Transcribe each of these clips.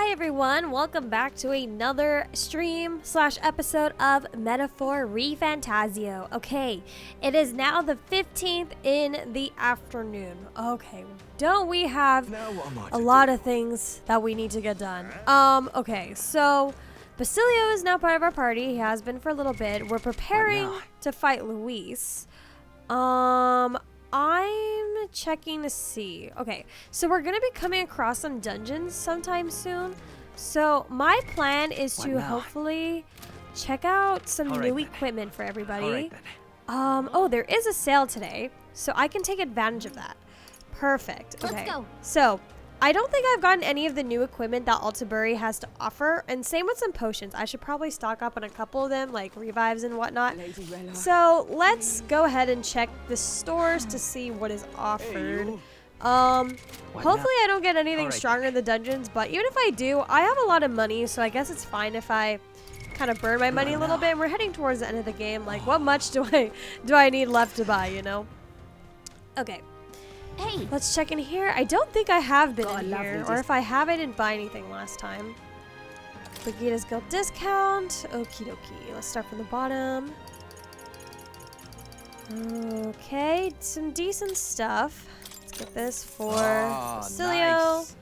Hi everyone, welcome back to another stream / episode of Metaphor Fantazio. Okay, it is now the 15th in the afternoon. Okay, don't we have a lot of things that we need to get done? Okay, so Basilio is now part of our party. He has been for a little bit. We're preparing to fight Luis. I'm checking to see. Okay, so we're gonna be coming across some dungeons sometime soon. So my plan is to hopefully check out some new equipment for everybody. Oh, there is a sale today, so I can take advantage of that. Perfect. Okay. Let's go. So I don't think I've gotten any of the new equipment that Altabury has to offer, and same with some potions. I should probably stock up on a couple of them, like revives and whatnot. So let's go ahead and check the stores to see what is offered. Hopefully I don't get anything stronger in the dungeons, but even if I do, I have a lot of money, so I guess it's fine if I kind of burn my money a little bit. And we're heading towards the end of the game. Like, what much do I need left to buy, you know? Okay. Hey, let's check in here. I don't think I have been in here, or if I have, I didn't buy anything last time. Brigida's Guild discount. Okie dokie. Let's start from the bottom. Okay, some decent stuff. Let's get this for Basilio. Nice.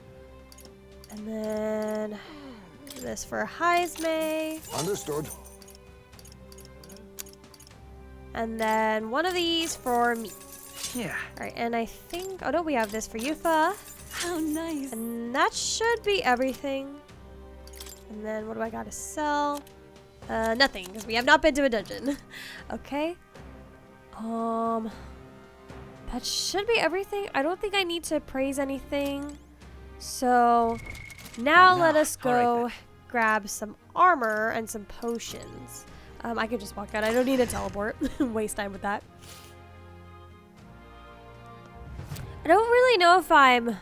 And then this for Heisme. Understood. And then one of these for me. Yeah. Alright, and I think... oh, no, we have this for Yufa. How nice. And that should be everything. And then what do I gotta sell? Nothing, because we have not been to a dungeon. Okay. That should be everything. I don't think I need to praise anything. So, now let us go grab some armor and some potions. I could just walk out. I don't need to teleport. Waste time with that. I don't really know if I'm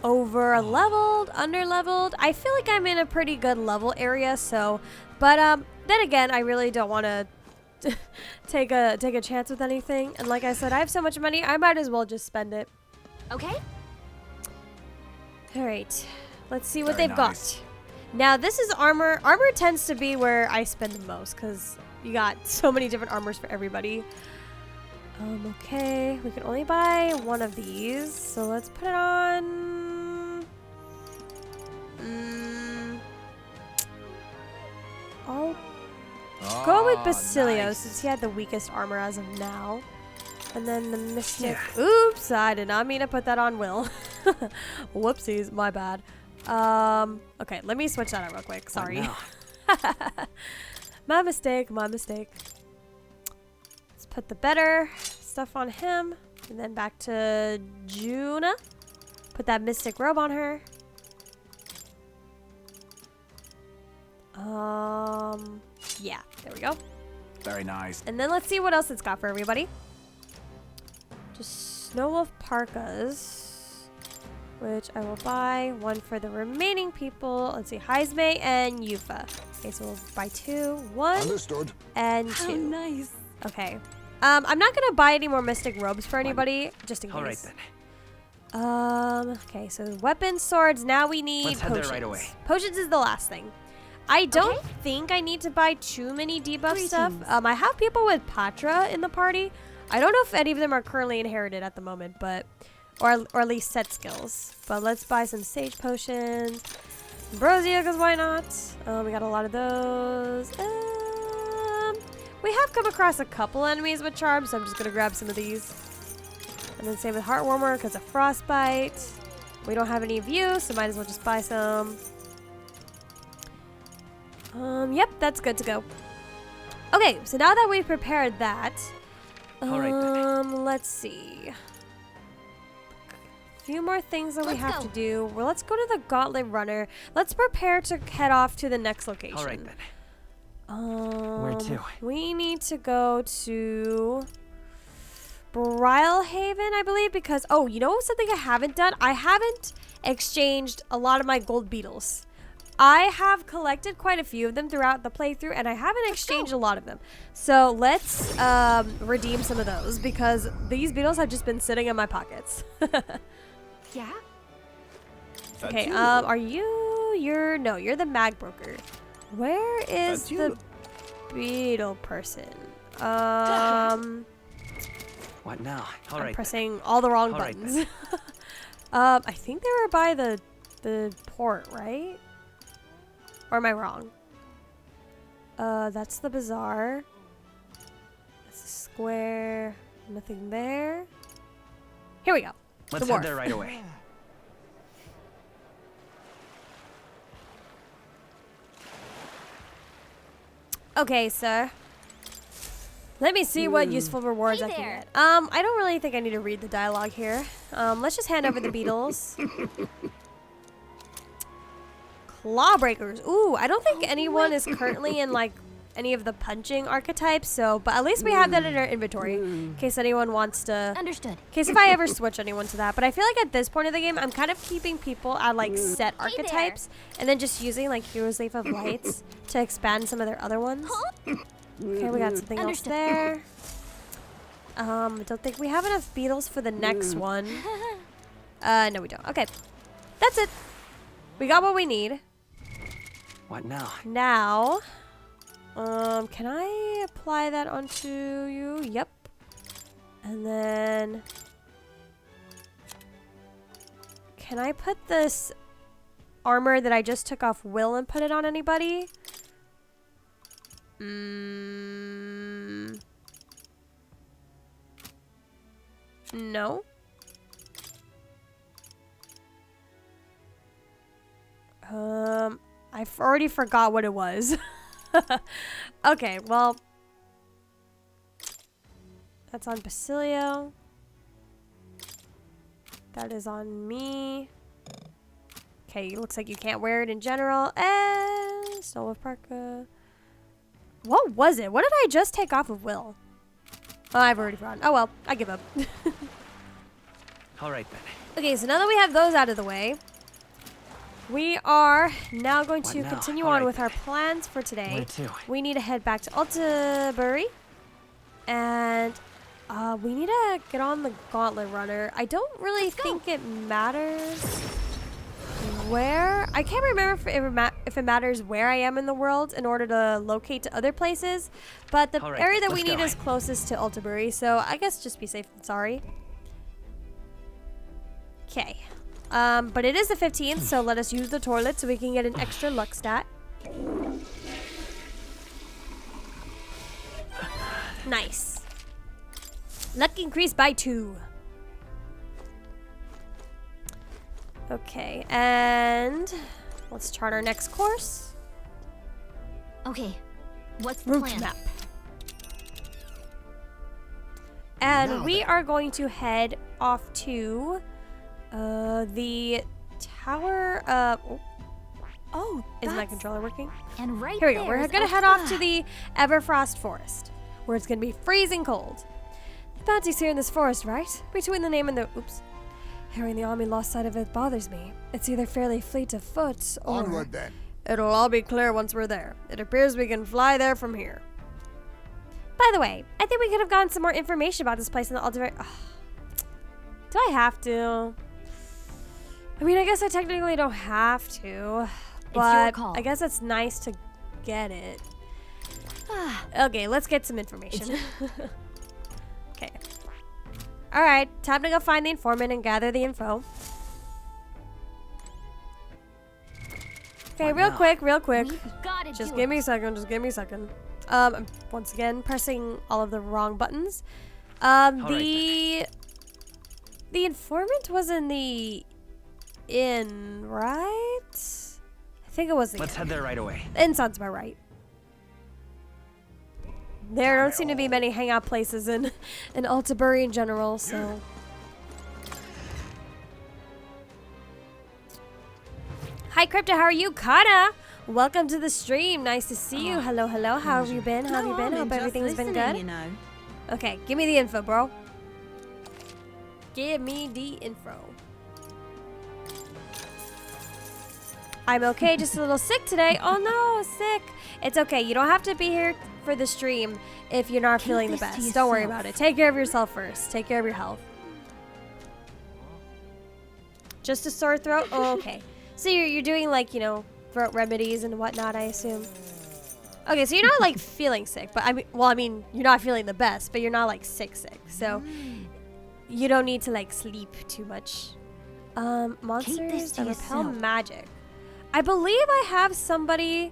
over leveled, under leveled. I feel like I'm in a pretty good level area, so, but then again, I really don't want to take a chance with anything. And like I said, I have so much money, I might as well just spend it. Okay. All right, let's see what they've got. Now this is armor. Armor tends to be where I spend the most because you got so many different armors for everybody. Okay, we can only buy one of these, so let's put it on. I'll go with Basilio since he had the weakest armor as of now. And then the Mystic. Yeah. Oops, I did not mean to put that on Will. Whoopsies, my bad. Okay, let me switch that out real quick. Sorry. My mistake, my mistake. Put the better stuff on him, and then back to Juna. Put that mystic robe on her. Yeah, there we go. Very nice. And then let's see what else it's got for everybody. Just Snow Wolf parkas, which I will buy one for the remaining people. Let's see, Heisme and Yufa. Okay, so we'll buy two. One. Understood. And two. How nice. Okay. I'm not gonna buy any more mystic robes for anybody, just in case. All right then. Okay, so weapons, swords. Now we need potions. Head there right away. Potions is the last thing. I don't think I need to buy too many debuff stuff. I have people with Patra in the party. I don't know if any of them are currently inherited at the moment, but or at least set skills. But let's buy some sage potions, ambrosia, because why not? We got a lot of those. We have come across a couple enemies with charms, so I'm just going to grab some of these. And then same with Heartwarmer because of Frostbite. We don't have any of you, so might as well just buy some. Yep, that's good to go. Okay, so now that we've prepared that, let's see. A few more things that we have to do. Well, let's go to the Gauntlet Runner. Let's prepare to head off to the next location. All right then. Where to? We need to go to Brylehaven, I believe, because you know something I haven't done? I haven't exchanged a lot of my gold beetles. I have collected quite a few of them throughout the playthrough, and I haven't exchanged a lot of them. So let's redeem some of those because these beetles have just been sitting in my pockets. Yeah. Okay, are you you're the mag broker. Where is the beetle person? What now? All I'm right. pressing all the wrong buttons. I think they were by the port, right? Or am I wrong? That's the bazaar. That's the square. Nothing there. Here we go. Let's head there right away. Okay, sir. Let me see what useful rewards I can get. I don't really think I need to read the dialogue here. Let's just hand over the beetles. Clawbreakers. Ooh, I don't think anyone is currently in like any of the punching archetypes, so but at least we have that in our inventory in case anyone wants to. Understood. In case if I ever switch anyone to that. But I feel like at this point of the game, I'm kind of keeping people at like set archetypes and then just using like Hero's Leaf of Lights to expand some of their other ones. Okay, we got something else there. I don't think we have enough beetles for the next one. No, we don't. Okay, that's it. We got what we need. What now? Now, can I apply that onto you? Yep. And then, can I put this armor that I just took off Will and put it on anybody? No. I've already forgot what it was. Okay, well, that's on Basilio. That is on me. Okay, looks like you can't wear it in general. And Snow with Parka. What was it? What did I just take off of Will? Oh, I've already forgotten. Oh well, I give up. All right then. Okay, so now that we have those out of the way, we are now going to continue on with our plans for today. Where to? We need to head back to Altabury, and we need to get on the Gauntlet Runner. I don't really think it matters where. I can't remember if it matters where I am in the world in order to locate to other places, but the area that we need is closest to Altabury, so I guess just be safe than sorry. Okay. But it is the 15th, so let us use the toilet so we can get an extra luck stat. Nice. Luck increased by 2. Okay, and let's chart our next course. Okay, what's the Route plan? map. And we are going to head off to the tower. Oh, is my controller working? And right Here we go. there We're is gonna head off to the Everfrost Forest, where it's gonna be freezing cold. The bounty's here in this forest, right? Between the name and the hearing the army lost sight of it bothers me. It's either fairly fleet of foot or onward then. It'll all be clear once we're there. It appears we can fly there from here. By the way, I think we could have gotten some more information about this place in the Altabury. Do I have to? I mean, I guess I technically don't have to, but I guess it's nice to get it. Okay, let's get some information. Okay. All right, time to go find the informant and gather the info. Okay, real quick. Just give me a second. I'm once again pressing all of the wrong buttons. The informant was in the inn, right? I think it was the Let's head there right away. inn sounds about right. There don't seem to be many hangout places in Altabury in general, so. Hi, Crypta. How are you? Kana! Welcome to the stream. Nice to see you. Hello. How have you been? Hope everything's been good. You know. Okay, give me the info, bro. Give me the info. I'm okay, just a little sick today. Oh no, sick. It's okay. You don't have to be here for the stream if you're not feeling the best. Don't worry about it. Take care of yourself first. Take care of your health. Just a sore throat? Oh, okay. So you're doing like, you know, throat remedies and whatnot, I assume. Okay, so you're not like feeling sick, but I mean, you're not feeling the best, but you're not like sick. So you don't need to like sleep too much. Monsters that repel magic. I believe I have somebody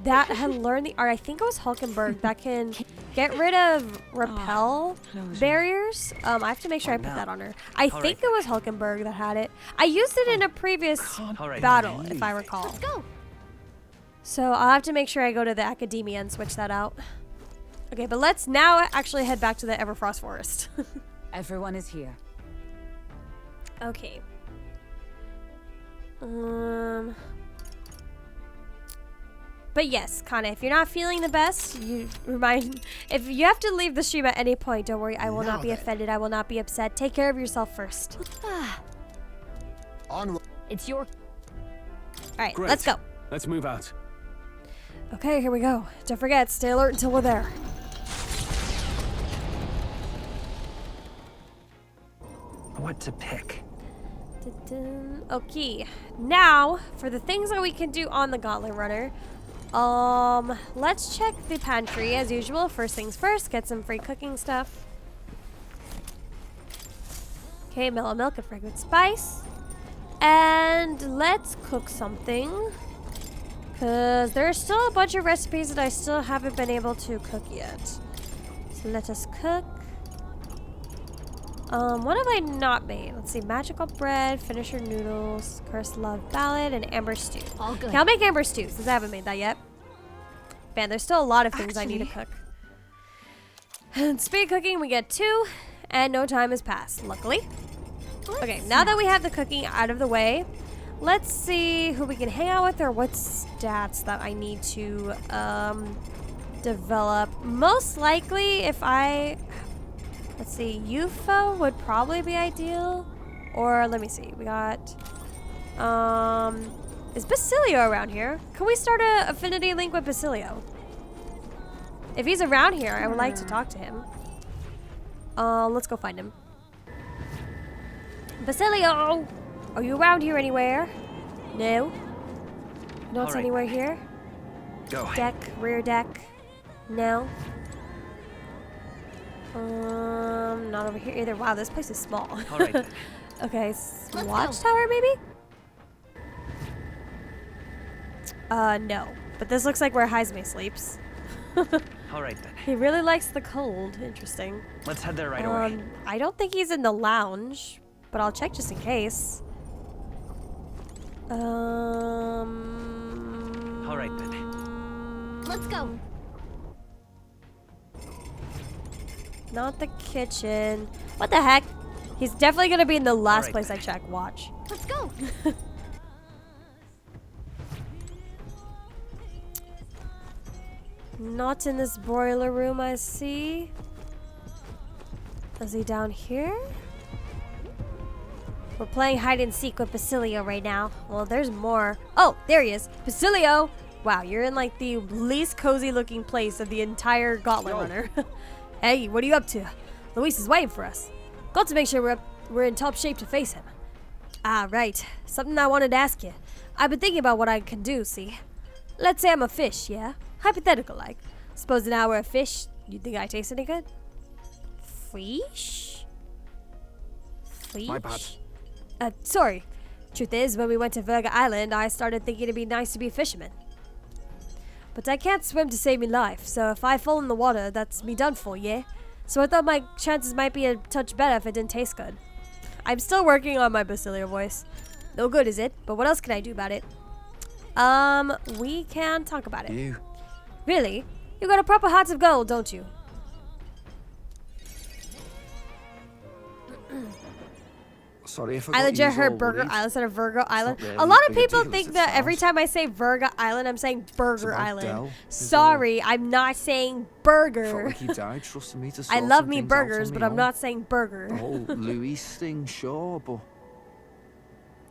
that had learned the art. I think it was Hulkenberg that can get rid of repel barriers. I have to make sure I put that on her. I think it was Hulkenberg that had it. I used it in a previous battle, if I recall. Let's go. So I'll have to make sure I go to the academia and switch that out. Okay, but let's now actually head back to the Everfrost Forest. Everyone is here. Okay. But yes, Kana, if you're not feeling the best, if you have to leave the stream at any point, don't worry, I will not be offended. I will not be upset. Take care of yourself first. It's your... Alright, let's go. Let's move out. Okay, here we go. Don't forget, stay alert until we're there. What to pick? Okay, now for the things that we can do on the Gauntlet Runner. Let's check the pantry as usual. First things first, get some free cooking stuff. Okay, mellow milk and fragrant spice. And let's cook something. Because there's still a bunch of recipes that I still haven't been able to cook yet. So let us cook. What have I not made? Let's see, magical bread, finisher noodles, cursed love ballad, and amber stew. All good. Okay, I'll make amber stew since I haven't made that yet. Man, there's still a lot of things I need to cook. And speed cooking, we get 2, and no time has passed, luckily. Okay, now that we have the cooking out of the way, let's see who we can hang out with or what stats that I need to develop. Most likely, if I... Let's see, UFO would probably be ideal. Or, let me see, we got... is Basilio around here? Can we start a affinity link with Basilio? If he's around here, I would like to talk to him. Let's go find him. Basilio! Are you around here anywhere? No? Not anywhere here? Go. Deck, rear deck? No? Not over here either. Wow, this place is small. All right. Then. Okay, watchtower maybe? No. But this looks like where Heisme sleeps. All right then. He really likes the cold. Interesting. Let's head there right away. I don't think he's in the lounge, but I'll check just in case. All right then. Let's go. Not the kitchen. What the heck? He's definitely gonna be in the last place then. I check. Watch. Let's go. Not in this boiler room, I see. Is he down here? We're playing hide and seek with Basilio right now. Well, there's more. Oh, there he is. Basilio! Wow, you're in like the least cozy looking place of the entire Gauntlet Runner. Hey, what are you up to? Luis is waiting for us. Got to make sure we're in top shape to face him. Ah, right. Something I wanted to ask you. I've been thinking about what I can do, see? Let's say I'm a fish, yeah? Hypothetical, like. Suppose now we're a fish. You think I taste any good? Fish? Fish? My bad. Sorry. Truth is, when we went to Virga Island, I started thinking it'd be nice to be a fisherman. But I can't swim to save me life, so if I fall in the water, that's me done for, yeah? So I thought my chances might be a touch better if it didn't taste good. I'm still working on my Basilio voice. No good, is it? But what else can I do about it? We can talk about it. You. Really? You got a proper heart of gold, don't you? Sorry if I legit heard Burger Island instead of Virgo Island. A lot of people think that every time I say Virga Island, I'm saying Burger Island. Sorry, I'm not saying burger. I love me burgers, but I'm not saying burger. The whole Luis thing, sure, but...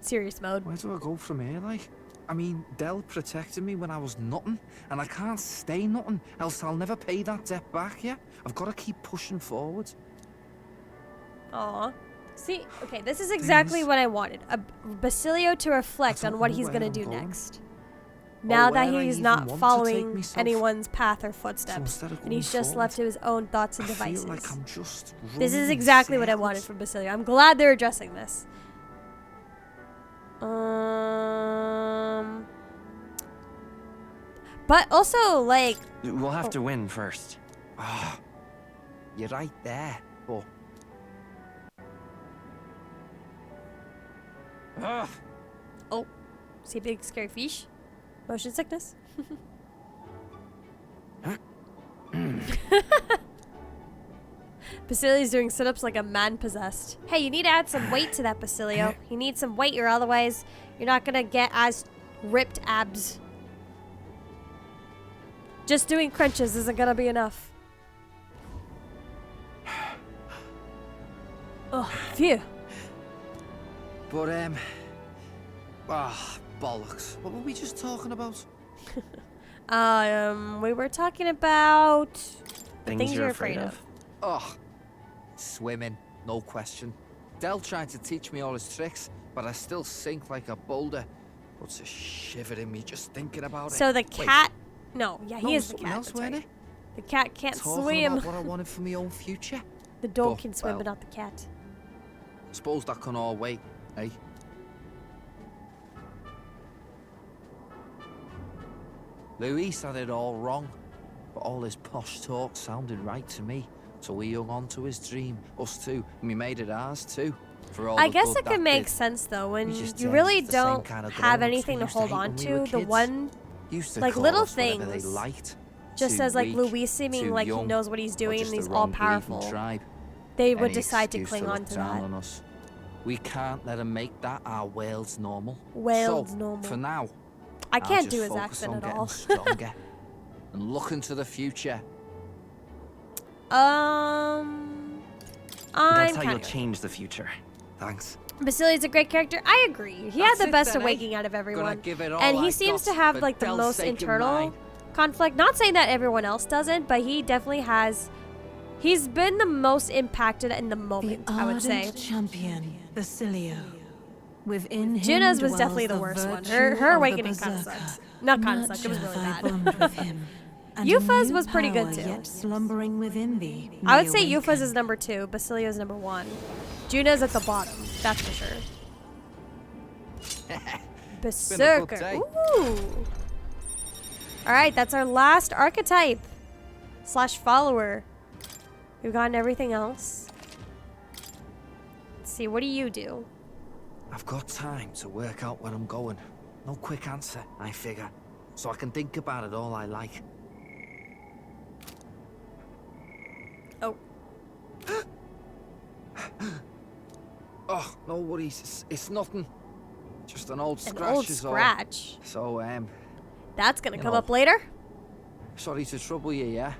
Serious mode. Where do I go from here, like? I mean, Del protected me when I was nothing, and I can't stay nothing, else I'll never pay that debt back, yeah? I've got to keep pushing forward. Aw. See, okay, this is exactly Things- what I wanted. A Basilio to reflect I on don't what know he's where gonna I'm do going, next. Now that where I he's even not want to take following myself. anyone's path or So footsteps, instead of and going he's just left to forward, his own thoughts and I devices. feel like I'm just This running is in exactly what I wanted circles. from Basilio. I'm glad they're addressing this. But also, like, We'll have to win first. Ah, you're right there, but... Ah, see big scary fish? Motion sickness? Basilio's doing sit-ups like a man possessed. Hey, you need to add some weight to that, Basilio. You need some weight, or otherwise you're not gonna get as ripped abs. Just doing crunches isn't gonna be enough. Oh, phew. but, bollocks. What were we just talking about? We were talking about the Things you're afraid of. Oh, swimming, no question. Del tried to teach me all his tricks, but I still sink like a boulder. Puts a shiver in me just thinking about it. So the Wait, cat. No, yeah, he no, is the something cat. else, That's weren't right. it? The cat can't Talking swim. about what I wanted for my own future. The dog Oh, can swim, but well. not the cat. Suppose that can all wait, eh? Luis had it all wrong, but all his posh talk sounded right to me. So we hung on to his dream, us two, and we made it ours too. For all I the guess good it could that make did. sense though when We just you turned really into the same don't kind of have grown-ups we anything to used to hold hate on when we to. were The kids. one, Used to like, call little us whatever they things, liked. just Too as like weak, Luis seeming too like he young, knows what he's or doing just and the he's all wrong believing powerful, tribe. they would Any decide to excuse cling look on to down that. on us. We can't let him make that our world's normal. World's so, normal. for now, I I'll can't just do his focus accent on at getting all. stronger and look into the future. I'm That's how you'll kinda- change the future. Thanks. Basilio's a great character. I agree. He had That's the it best then, eh? awakening out of Gonna everyone. give it all And he I seems got to have for like the Del's most sake and internal mine. conflict. Not saying that everyone else doesn't, but he definitely has. He's been the most impacted in the moment, I would say. Champion, Basilio. Within him Juna's was dwells definitely the worst one. virtue Her of the awakening kind of berserker. sucked. Not kind of sucked. It was Much really have I bad. bond with him, and a Yufa's new was pretty good power too. Yet slumbering within thee I may would say Yufa's awaken. is number 2, Basilio's number 1. Juna's at the bottom, that's for sure. Berserker. day. Ooh. Alright, that's our last archetype. / follower. We've gotten everything else. Let's see, what do you do? I've got time to work out where I'm going. No quick answer, I figure. So I can think about it all I like. Oh. Oh, no worries. It's nothing. Just an old An scratch old is all. scratch. So, That's gonna You come know. up later. sorry to trouble you, yeah?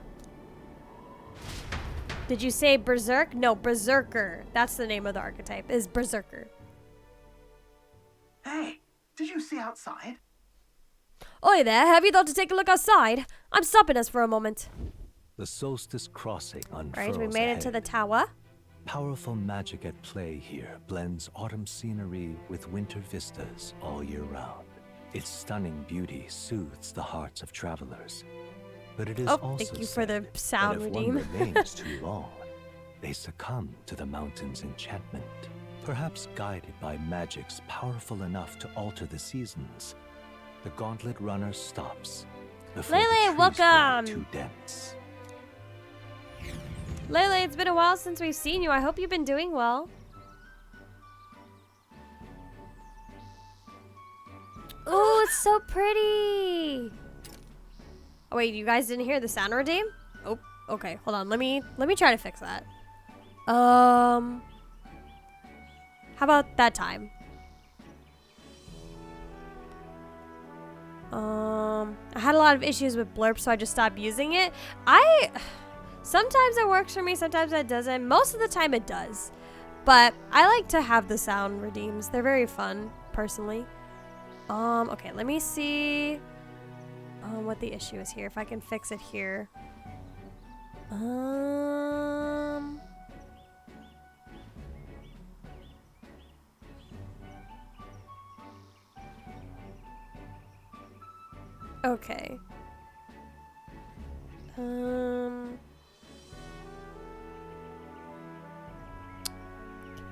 Did you say Berserk? No, Berserker. That's the name of the archetype, is Berserker. Hey, did you see outside? Oi there, have you thought to take a look outside? I'm stopping us for a moment. The solstice crossing unfurls Right, we made it to the ahead. tower. Powerful magic at play here blends autumn scenery with winter vistas all year round. Its stunning beauty soothes the hearts of travelers. But it is Oh, also thank you for the said sound that if redeem. one remains too long, they succumb to the mountain's enchantment. Perhaps guided by magics powerful enough to alter the seasons, the gauntlet runner stops before Lele, the trees welcome! grow too dense. Lele, it's been a while since we've seen you. I hope you've been doing well. Oh, it's so pretty. Oh wait, you guys didn't hear the sound redeem? Oh, okay. Hold on. Let me try to fix that. How about that time? I had a lot of issues with Blurp, so I just stopped using it. Sometimes it works for me, sometimes it doesn't. Most of the time it does. But I like to have the sound redeems. They're very fun, personally. Okay, let me see what the issue is here. If I can fix it here. Okay. Can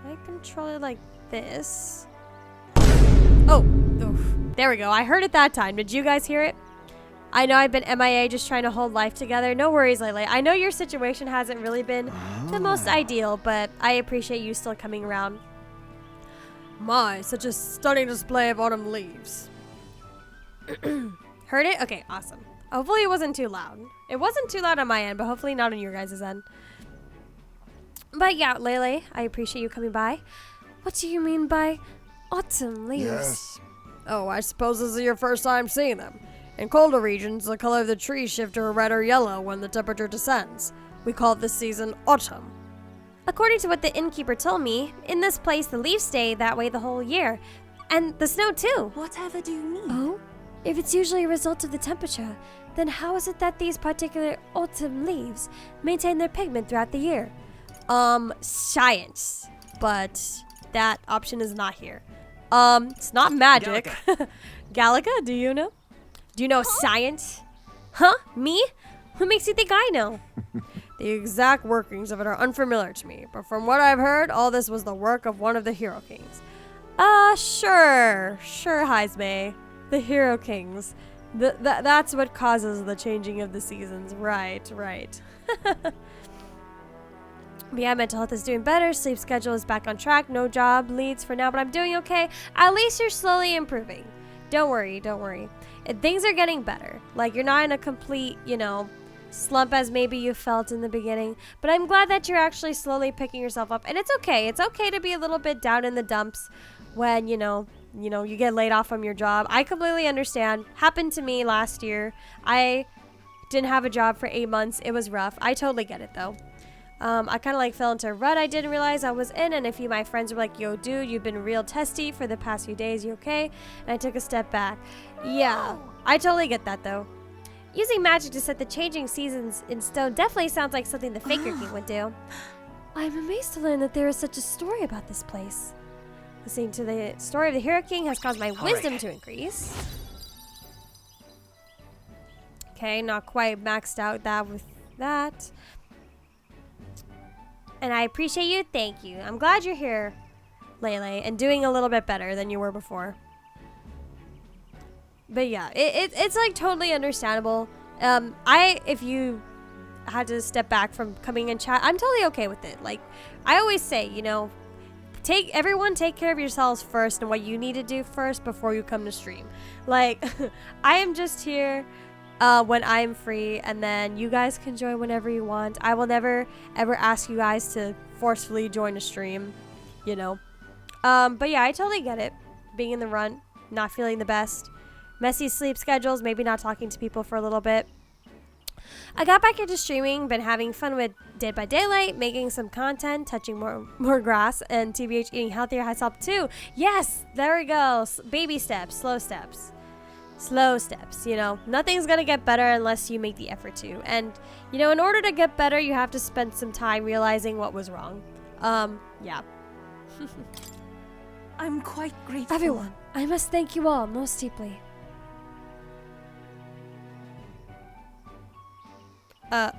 I control it like this? Oh, oof. There we go. I heard it that time. Did you guys hear it? I know I've been MIA just trying to hold life together. No worries, Lele. I know your situation hasn't really been the most ideal, but I appreciate you still coming around. My, such a stunning display of autumn leaves. Heard it? Okay, awesome. Hopefully it wasn't too loud. It wasn't too loud on my end, but hopefully not on your guys' end. But yeah, Lele, I appreciate you coming by. What do you mean by autumn leaves? Yes. Oh, I suppose this is your first time seeing them. In colder regions, the color of the trees shift to red or yellow when the temperature descends. We call this season autumn. According to what the innkeeper told me, in this place the leaves stay that way the whole year. And the snow too. Whatever do you mean? Oh? If it's usually a result of the temperature, then how is it that these particular autumn leaves maintain their pigment throughout the year? Science. But that option is not here. It's not magic. Gallica, do you know? Do you know science? Huh? Me? What makes you think I know? The exact workings of it are unfamiliar to me, but from what I've heard, all this was the work of one of the Hero Kings. Sure, Heismay. The Hero Kings. That's what causes the changing of the seasons. Right. Yeah, mental health is doing better. Sleep schedule is back on track. No job leads for now, but I'm doing okay. At least you're slowly improving. Don't worry. Things are getting better. Like, you're not in a complete, slump as maybe you felt in the beginning. But I'm glad that you're actually slowly picking yourself up. And it's okay. It's okay to be a little bit down in the dumps when, you get laid off from your job. I completely understand. Happened to me last year. I didn't have a job for 8 months. It was rough. I totally get it, though. I kind of fell into a rut I didn't realize I was in, and a few of my friends were like, yo, dude, you've been real testy for the past few days, you okay? And I took a step back. Yeah, I totally get that, though. Using magic to set the changing seasons in stone definitely sounds like something the Faker King would do. I'm amazed to learn that there is such a story about this place. Listening to the story of the Hero King has caused my wisdom to increase. Okay, not quite maxed out that with that. And I appreciate you. Thank you. I'm glad you're here, Lele, and doing a little bit better than you were before. But yeah, it's like totally understandable. If you had to step back from coming in chat, I'm totally okay with it. Like, I always say, take care of yourselves first and what you need to do first before you come to stream. Like, I am just here when I'm free, and then you guys can join whenever you want. I will never ever ask you guys to forcefully join a stream, but yeah, I totally get it. Being in the rut, not feeling the best, messy sleep schedules, maybe not talking to people for a little bit. I got back into streaming, been having fun with Dead by Daylight, making some content, touching more grass, and TBH eating healthier has helped too. Yes, there we go. Baby steps, slow steps. Nothing's gonna get better unless you make the effort to. And, in order to get better, you have to spend some time realizing what was wrong. Yeah. I'm quite grateful. Everyone, I must thank you all most deeply. Hold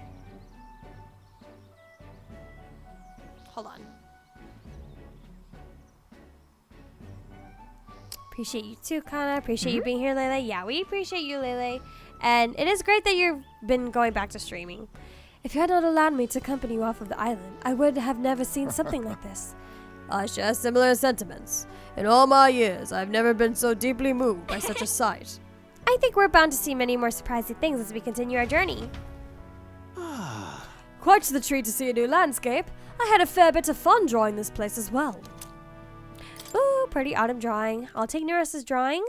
on. Appreciate you too, Kana. Appreciate you being here, Lele. Yeah, we appreciate you, Lele. And it is great that you've been going back to streaming. If you had not allowed me to accompany you off of the island, I would have never seen something like this. I share similar sentiments. In all my years, I've never been so deeply moved by such a sight. I think we're bound to see many more surprising things as we continue our journey. Quite the treat to see a new landscape. I had a fair bit of fun drawing this place as well. Ooh, pretty autumn drawing. I'll take Neris's drawing.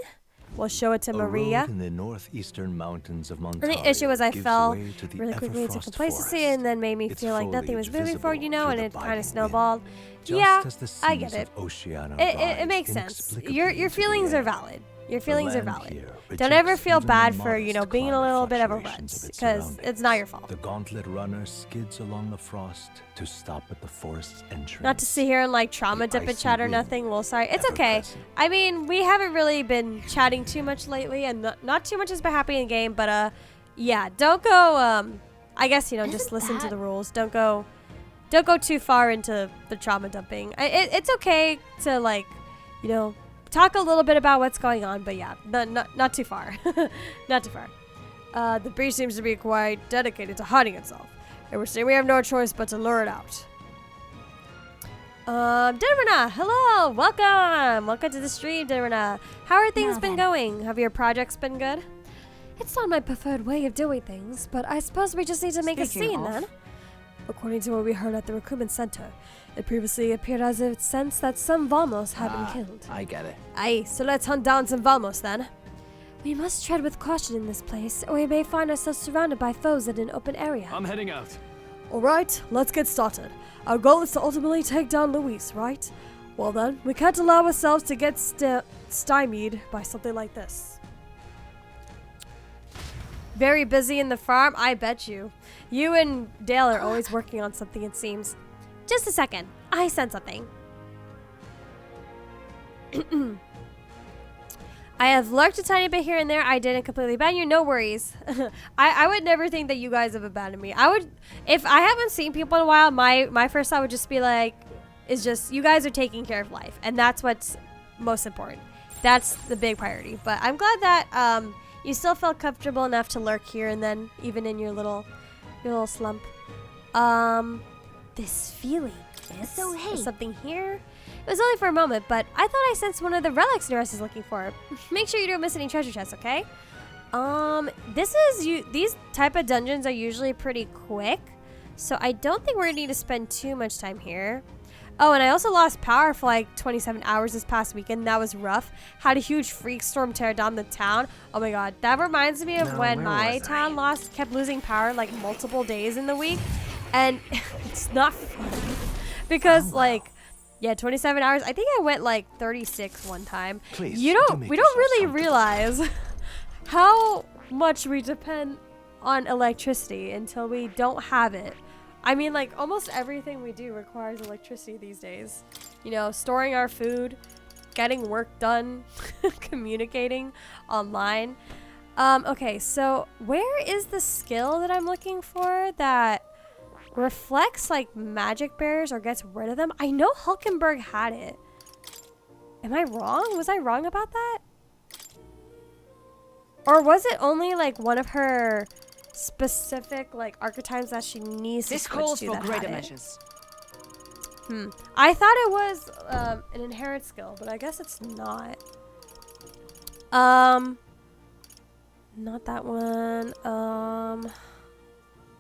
We'll show it to Maria. In the northeastern mountains of And the issue was I fell really quickly into complacency and then made me feel like nothing was moving forward, and it kind of snowballed. Yeah, I get it. It makes sense. Your feelings are valid. Your feelings are land valid. here Don't ever rejects feel even the bad for, you know, modest being a climate little bit of a fluctuations runt, of its because surroundings. it's not your fault. The gauntlet runner skids along the frost to stop at the forest's entrance. Not to sit here and like trauma The dip and icy chat or wind, nothing. Well, sorry. It's okay. ever-present. I mean, we haven't really been chatting too much lately, and not too much has been happening in the game, but yeah, don't go, I guess, you know, just Isn't listen to that- the rules. Don't go too far into the trauma dumping. It's okay to, like, you know, talk a little bit about what's going on, but yeah, not too far. Not too far. The breach seems to be quite dedicated to hiding itself, and we're saying we have no choice but to lure it out. Dinnerna, hello, welcome to the stream, Dinnerna. How are things Now been then. going? Have your projects been good? It's not my preferred way of doing things, but I suppose we just need to make a Speaking scene of- then. According to what we heard at the recruitment center, it previously appeared as if it sensed that some Valmos had been killed. I get it. Aye, so let's hunt down some Valmos then. We must tread with caution in this place, or we may find ourselves surrounded by foes in an open area. I'm heading out. Alright, let's get started. Our goal is to ultimately take down Luis, right? Well then, we can't allow ourselves to get stymied by something like this. Very busy in the farm? I bet you. You and Dale are always working on something, it seems. Just a second. I sent something. I have lurked a tiny bit here and there. I didn't completely abandon you. No worries. I would never think that you guys have abandoned me. I would, if I haven't seen people in a while, my first thought would just be like, is just, you guys are taking care of life. And that's what's most important. That's the big priority. But I'm glad that you still felt comfortable enough to lurk here and then, even in your little slump. This feeling. So, hey. Is something here? It was only for a moment, but I thought I sensed one of the relics Norris is looking for. Make sure you don't miss any treasure chests, okay? These type of dungeons are usually pretty quick, so I don't think we're gonna need to spend too much time here. Oh, and I also lost power for like 27 hours this past weekend. That was rough. Had a huge freak storm tear down the town. Oh my god, that reminds me of No, when where my was I? town kept losing power like multiple days in the week, and it's not fun because like. Yeah, 27 hours. I think I went like 36 one time. Please, We do don't make really yourselves realize how much we depend on electricity until we don't have it. I mean, like almost everything we do requires electricity these days. You know, storing our food, getting work done, communicating online. Okay, so where is the skill that I'm looking for that reflects like magic barriers or gets rid of them? I know Hulkenberg had it. Am I wrong? Was I wrong about that? Or was it only like one of her specific like archetypes that she needs to This switch calls to for that greater had it? measures. I thought it was an inherent skill, but I guess it's not. Not that one.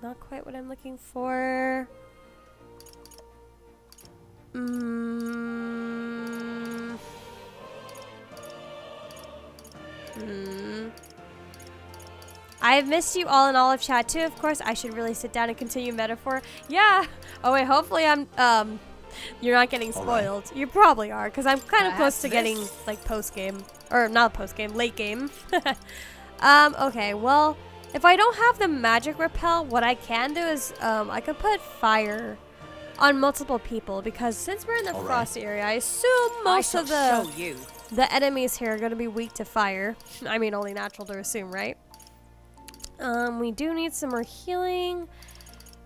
Not quite what I'm looking for. I've missed you all in Olive Chat too, of course. I should really sit down and continue metaphor. Yeah. Oh wait, hopefully I'm you're not getting spoiled. You probably are, because I'm kind of close to getting like post game. Or not post game, late game. Okay, well, if I don't have the magic repel, what I can do is I could put fire on multiple people, because since we're in the frost area, I assume most of show you. the enemies here are going to be weak to fire. I mean, only natural to assume, right? We do need some more healing.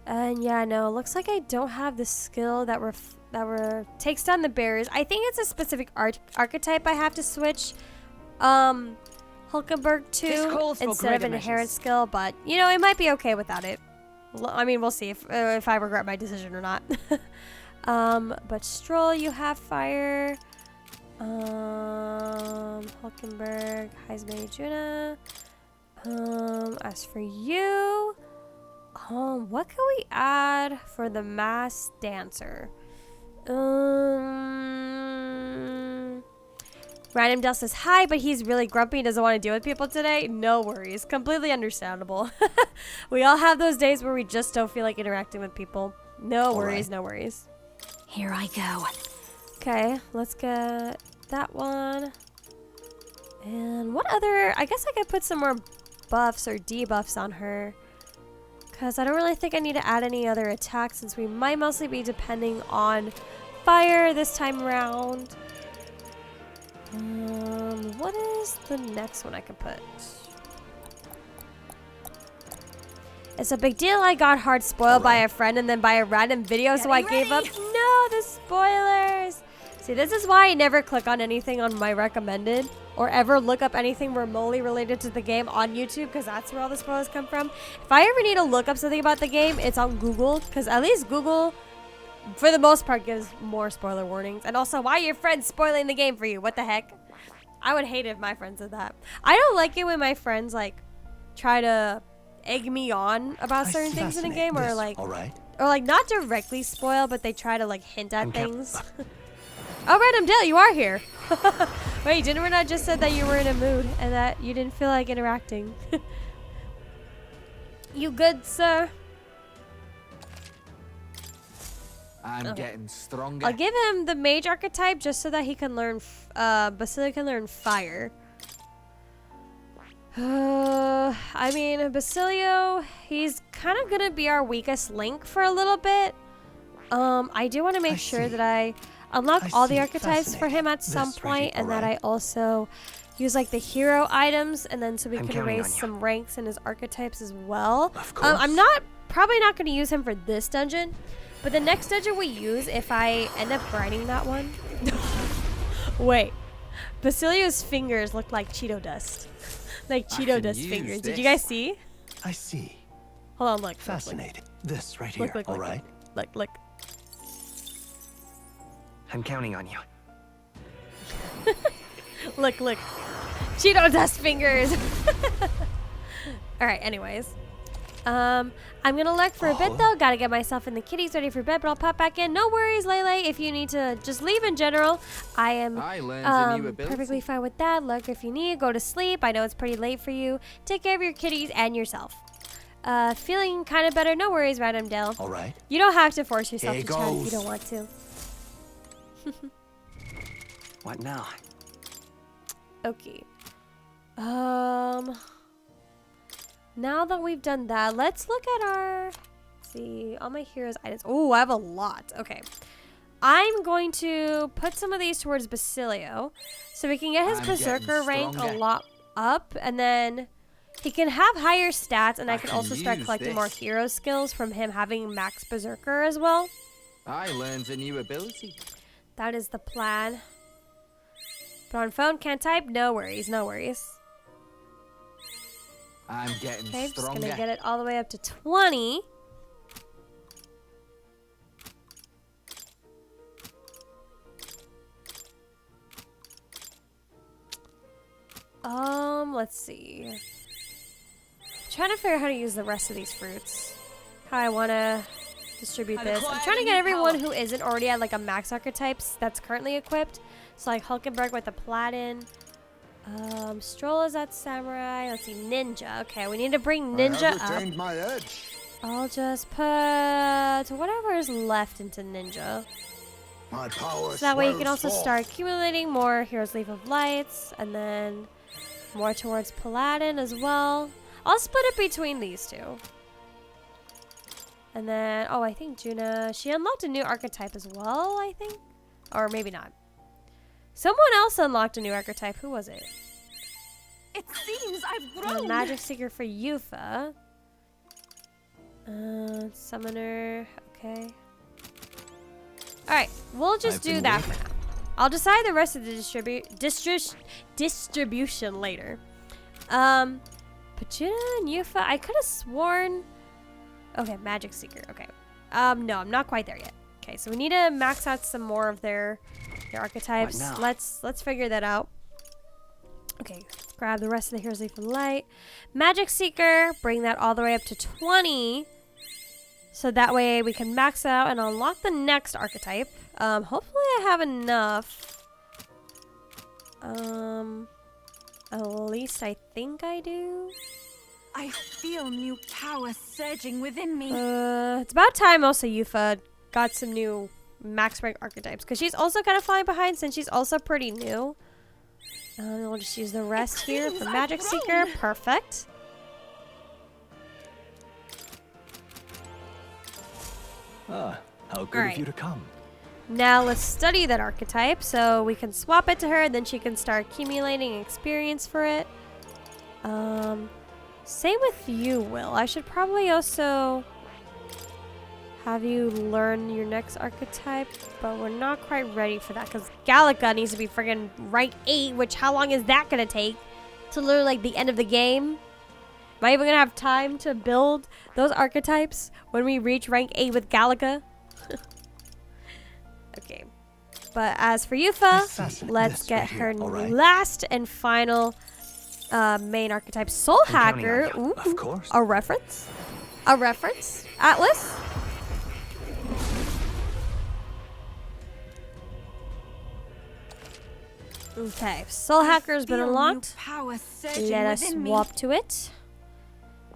And yeah, no, looks like I don't have the skill that takes down the barriers. I think it's a specific archetype I have to switch Hulkenberg to instead of an inherent skill, but you know, it might be okay without it. I mean, we'll see if I regret my decision or not. But Stroll, you have fire. Hulkenberg, Heisman, Juna. As for you, what can we add for the mass dancer? Random Del says hi, but he's really grumpy and doesn't want to deal with people today. No worries. Completely understandable. We all have those days where we just don't feel like interacting with people. No worries, no worries. Here I go. Okay, let's get that one. And what other... I guess I could put some more buffs or debuffs on her. Because I don't really think I need to add any other attacks since we might mostly be depending on fire this time around. What is the next one I could put? It's a big deal. I got hard spoiled by a friend and then by a random video, so I gave up. No, the spoilers. See, this is why I never click on anything on my recommended or ever look up anything remotely related to the game on YouTube, because that's where all the spoilers come from. If I ever need to look up something about the game, it's on Google, because at least Google, for the most part, gives more spoiler warnings. And also, why are your friends spoiling the game for you? What the heck? I would hate it if my friends did that. I don't like it when my friends, like, try to egg me on about certain things in a game, or like, not directly spoil, but they try to like hint at things. Oh, Random Dale, you are here. Wait, didn't we not just said that you were in a mood and that you didn't feel like interacting? You good, sir? I'm getting stronger. I'll give him the mage archetype just so that he can learn, Basilio can learn fire. I mean, Basilio, he's kind of gonna be our weakest link for a little bit. I do want to make sure that I unlock all the archetypes for him at some point, and that I also use like the hero items, and then so we can raise some ranks in his archetypes as well. I'm probably not going to use him for this dungeon, but the next dungeon we use, if I end up grinding that one. Wait, Basilio's fingers look like Cheeto dust. Like Cheeto dust fingers. Did you guys see? I see. Hold on, look. Fascinating. This right here. Look, all right. Look. I'm counting on you. Look. Cheeto dust fingers. All right, anyways. I'm gonna lurk for a bit though. Gotta get myself and the kitties ready for bed, but I'll pop back in. No worries, Lele. If you need to just leave in general, I am perfectly fine with that. Lurk if you need. Go to sleep. I know it's pretty late for you. Take care of your kitties and yourself. Feeling kind of better. No worries, Random Dale. All right. You don't have to force yourself to chat if you don't want to. What now? Okay. Now that we've done that, let's look at our, see, all my heroes items. Oh, I have a lot. Okay. I'm going to put some of these towards Basilio so we can get his Berserker rank a lot up, and then he can have higher stats, and I can also start collecting more hero skills from him having max Berserker as well. I learned a new ability. That is the plan. But on phone, can't type? No worries, no worries. I'm getting okay, stronger. Just gonna get it all the way up to 20. Let's see. I'm trying to figure out how to use the rest of these fruits. How I want to distribute this. I'm trying to get everyone who isn't already at like a max archetypes that's currently equipped. So like Hulkenberg with the Platin. Stroll is at Samurai. Let's see, Ninja. Okay, we need to bring Ninja up. My edge. I'll just put whatever is left into Ninja. My power so that way you can also start accumulating more Hero's Leaf of Lights, and then more towards Paladin as well. I'll split it between these two. And then, oh, I think Juna, she unlocked a new archetype as well, I think. Or maybe not. Someone else unlocked a new archetype. Who was it? It seems I've grown. Magic Seeker for Yufa. Summoner. Okay. Alright. We'll just do that for now. I'll decide the rest of the distribution later. Pachuna and Yufa. I could have sworn... Okay, Magic Seeker. Okay. No, I'm not quite there yet. Okay, so we need to max out some more of their archetypes. Let's figure that out. Okay, let's grab the rest of the Hero's Leaf of Light. Magic Seeker, bring that all the way up to 20. So that way we can max it out and unlock the next archetype. Hopefully I have enough. At least I think I do. I feel new power surging within me. It's about time also Yufa got some new max rank archetypes, because she's also kind of falling behind since she's also pretty new. We'll just use the rest here for Magic Seeker. Perfect. Ah, how good of you to come. Now let's study that archetype so we can swap it to her and then she can start accumulating experience for it. Same with you, Will. I should probably also have you learn your next archetype, but we're not quite ready for that because Gallica needs to be friggin' rank 8, which how long is that gonna take to learn like the end of the game? Am I even gonna have time to build those archetypes when we reach rank 8 with Gallica? Okay. But as for Yufa, let's get her last and final main archetype, Soul Hacker. Ooh, of course. A reference? A reference? Atlas? Okay, Soul Hacker's been unlocked. Let us swap to it.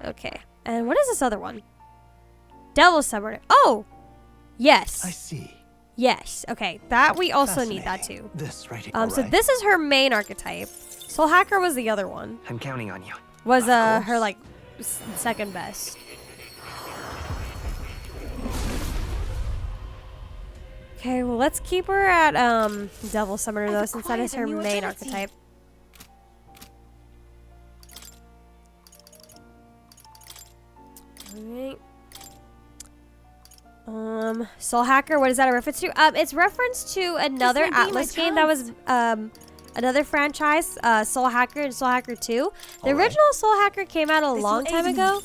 Okay, and what is this other one? Devil Summoner. Oh! Yes. I see. Yes, okay, that we also need that too. This right here. So this is her main archetype. Soul Hacker was the other one. I'm counting on you. Was her like second best. Okay, well let's keep her at Devil Summoner though, since that is her main archetype. Alright. Soul Hacker, what is that a reference to? It's reference to another Atlas game that was another franchise, Soul Hacker and Soul Hacker 2. The original Soul Hacker came out a long time ago,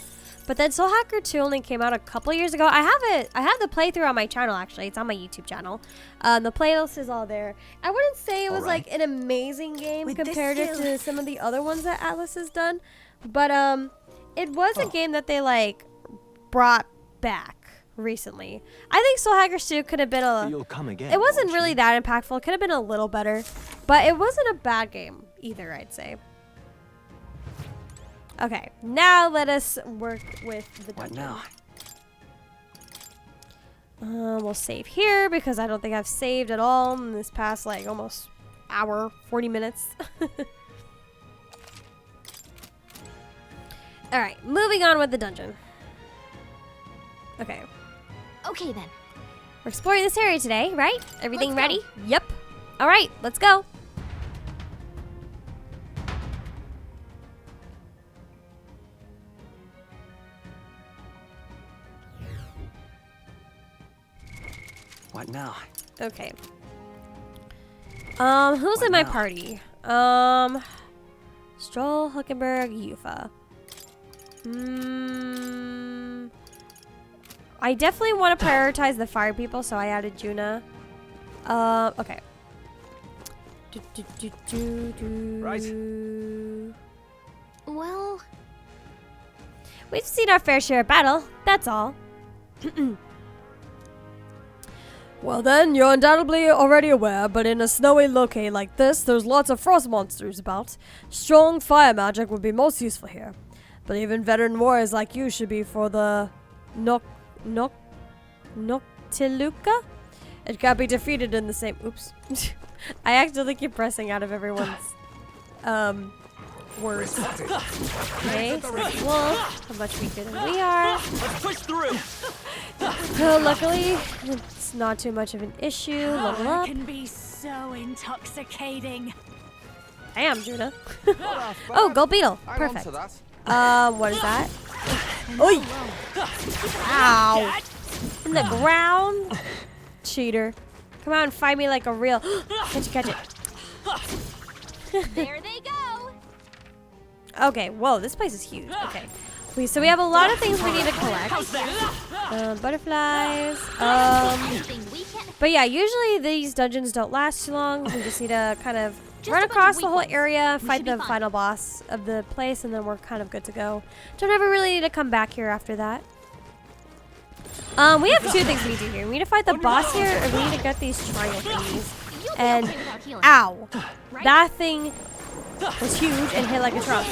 but then Soul Hacker 2 only came out a couple years ago. I have the playthrough on my channel actually. It's on my YouTube channel. The playlist is all there. I wouldn't say it was like an amazing game comparative to some of the other ones that Atlas has done, but it was a game that they like brought back recently. I think Soul Hacker 2 could have been it wasn't really that impactful. It could have been a little better, but it wasn't a bad game either, I'd say. Okay, now let us work with the dungeon. What now? We'll save here because I don't think I've saved at all in this past like almost hour, 40 minutes. All right, moving on with the dungeon. Okay. Okay then. We're exploring this area today, right? Everything ready? Yep. All right, let's go. What now? Okay. Who's in my party? Stroll, Huckenberg, Yufa. I definitely want to prioritize the fire people, so I added Juna. Okay. Right. Well, we've seen our fair share of battle, that's all. Well then, you're undoubtedly already aware, but in a snowy locale like this, there's lots of frost monsters about. Strong fire magic would be most useful here. But even veteran warriors like you should be for the Noctiluca? It can't be defeated in the same... Oops. I accidentally keep pressing out of everyone's words. Okay, so this wolf, how much weaker than we are. Let's push through. Luckily, it's not too much of an issue. Level up. Can be so intoxicating. Damn, Juna. Oh, Gold Beetle. Perfect. What is that? Oi! Ow! From the ground? Cheater. Come out and fight me like a real... Catch it. there they go. Okay, whoa, this place is huge. Okay. So we have a lot of things we need to collect. Butterflies. But yeah, usually these dungeons don't last too long. We just need to kind of run across the whole area, fight the final boss of the place, and then we're kind of good to go. Don't ever really need to come back here after that. We have two things we need to do here. We need to fight the boss here, or we need to get these triangle thingies. And ow, that thing was huge and hit like a truck.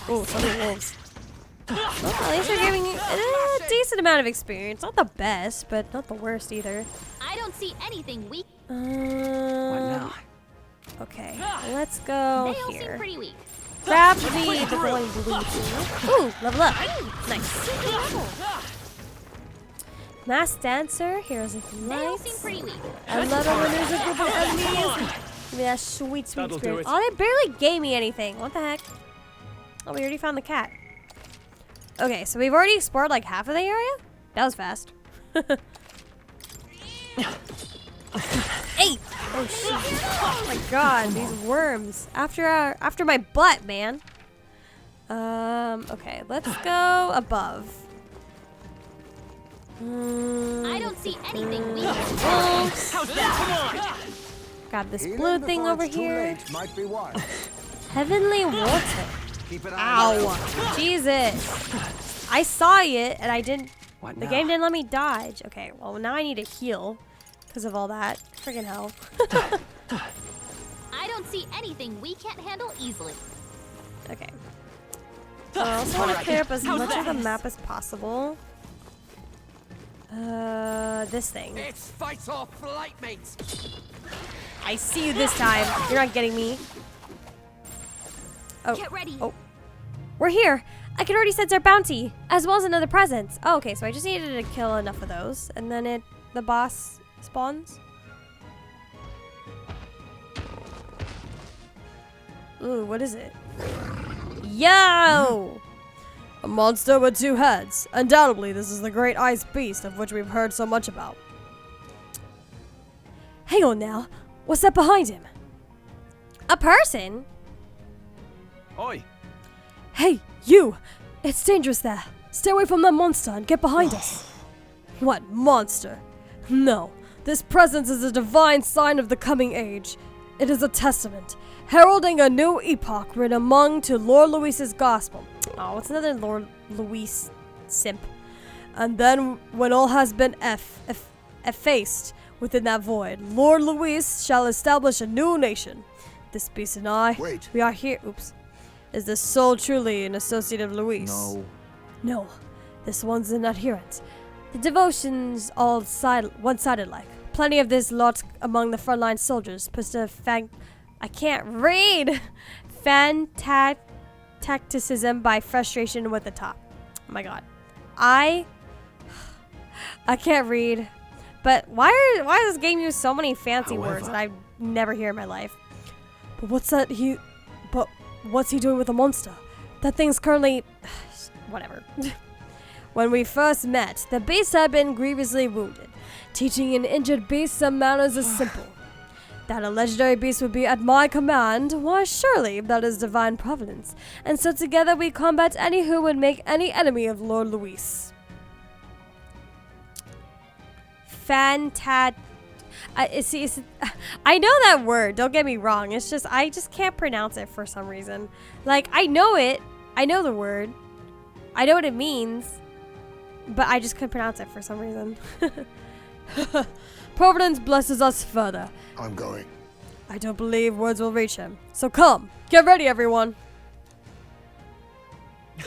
Oh, so many wolves. Well, at least we're giving a decent amount of experience. Not the best, but not the worst either. I don't see anything weak. What now? Okay, let's go They all seem here. pretty weak. Grab the glowing blue too. Ooh, level up. Nice. Mass Dancer, Heroes of They all seem Light. pretty weak. I love it when there's a group of enemies. Give me that sweet, sweet That'll do experience. it. Oh, they barely gave me anything. What the heck? Oh, we already found the cat. Okay, so we've already explored like half of the area? That was fast. Hey! Oh shit. Oh my god, these worms. After my butt, man. Okay, let's go above. I don't see anything weak. Grab this blue thing over here. Might be wise. Heavenly water. Keep it on. Ow. Jesus. I saw it and I didn't. What The now? game didn't let me dodge. Okay, well now I need to heal because of all that. Friggin' hell. I don't see anything we can't handle easily. Okay. So I also want to clear up as much of the map as possible. This thing. It's fight or flight, mates. I see you this time. You're not getting me. Oh. Get ready. Oh. We're here. I can already sense our bounty, as well as another presence. Oh, okay, so I just needed to kill enough of those, and then the boss spawns. Ooh, what is it? Yo! A monster with two heads. Undoubtedly, this is the great ice beast of which we've heard so much about. Hang on now. What's that behind him? A person? Oi! Hey, you! It's dangerous there. Stay away from that monster and get behind us. What monster? No, this presence is a divine sign of the coming age. It is a testament, heralding a new epoch written among to Lord Luis's gospel. Oh, what's another Lord Luis simp? And then, when all has been effaced within that void, Lord Luis shall establish a new nation. This beast and I, Wait. we are here. Oops. Is this soul truly an associate of Luis? No. No, this one's an adherent. The devotion's all one-sided like. Plenty of this lot among the frontline soldiers puts a I can't read! Tacticism by frustration with the top. Oh my god. I can't read. But why does this game use so many fancy words that I never hear in my life? But what's he doing with the monster? That thing's currently... whatever. When we first met, the beast had been grievously wounded. Teaching an injured beast some manners is simple. That a legendary beast would be at my command, why surely that is divine providence. And so together we combat any who would make any enemy of Lord Luis. I know that word, don't get me wrong. It's just, I just can't pronounce it for some reason. Like, I know it. I know the word. I know what it means. But I just couldn't pronounce it for some reason. Providence blesses us further. I'm going. I don't believe words will reach him. So come, get ready, everyone.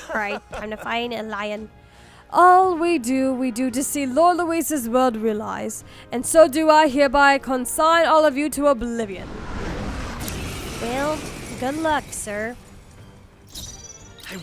Alright, time to find a lion. All we do to see Lord Luis's world realize, and so do I hereby consign all of you to oblivion. Well, good luck, sir.